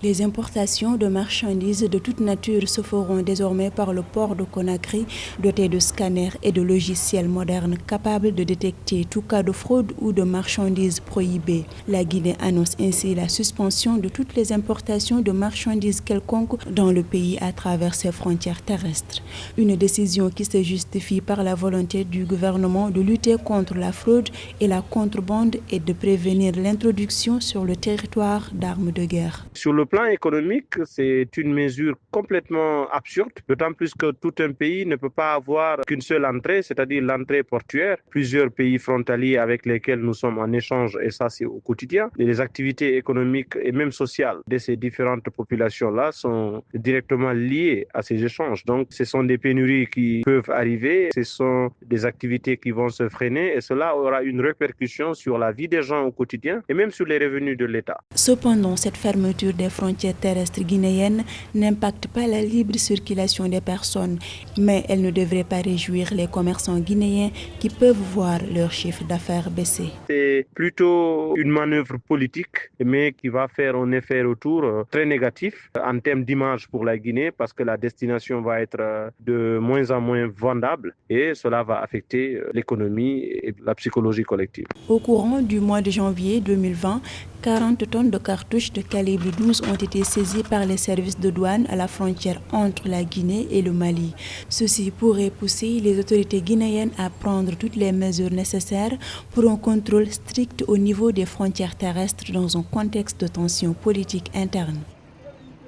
Les importations de marchandises de toute nature se feront désormais par le port de Conakry, doté de scanners et de logiciels modernes capables de détecter tout cas de fraude ou de marchandises prohibées. La Guinée annonce ainsi la suspension de toutes les importations de marchandises quelconques dans le pays à travers ses frontières terrestres. Une décision qui se justifie par la volonté du gouvernement de lutter contre la fraude et la contrebande et de prévenir l'introduction sur le territoire d'armes de guerre. Sur le plan économique, c'est une mesure complètement absurde, d'autant plus que tout un pays ne peut pas avoir qu'une seule entrée, c'est-à-dire l'entrée portuaire. Plusieurs pays frontaliers avec lesquels nous sommes en échange, et ça c'est au quotidien. Les activités économiques et même sociales de ces différentes populations-là sont directement liées à ces échanges. Donc ce sont des pénuries qui peuvent arriver, ce sont des activités qui vont se freiner et cela aura une répercussion sur la vie des gens au quotidien et même sur les revenus de l'État. Cependant, cette fermeture des frontières terrestres guinéennes n'impacte pas la libre circulation des personnes, mais elle ne devrait pas réjouir les commerçants guinéens qui peuvent voir leur chiffre d'affaires baisser. C'est plutôt une manœuvre politique, mais qui va faire un effet retour très négatif en termes d'image pour la Guinée, parce que la destination va être de moins en moins vendable et cela va affecter l'économie et la psychologie collective. Au courant du mois de janvier 2020, 40 tonnes de cartouches de calibre 12 ont été saisies par les services de douane à la frontière entre la Guinée et le Mali. Ceci pourrait pousser les autorités guinéennes à prendre toutes les mesures nécessaires pour un contrôle strict au niveau des frontières terrestres dans un contexte de tension politique interne.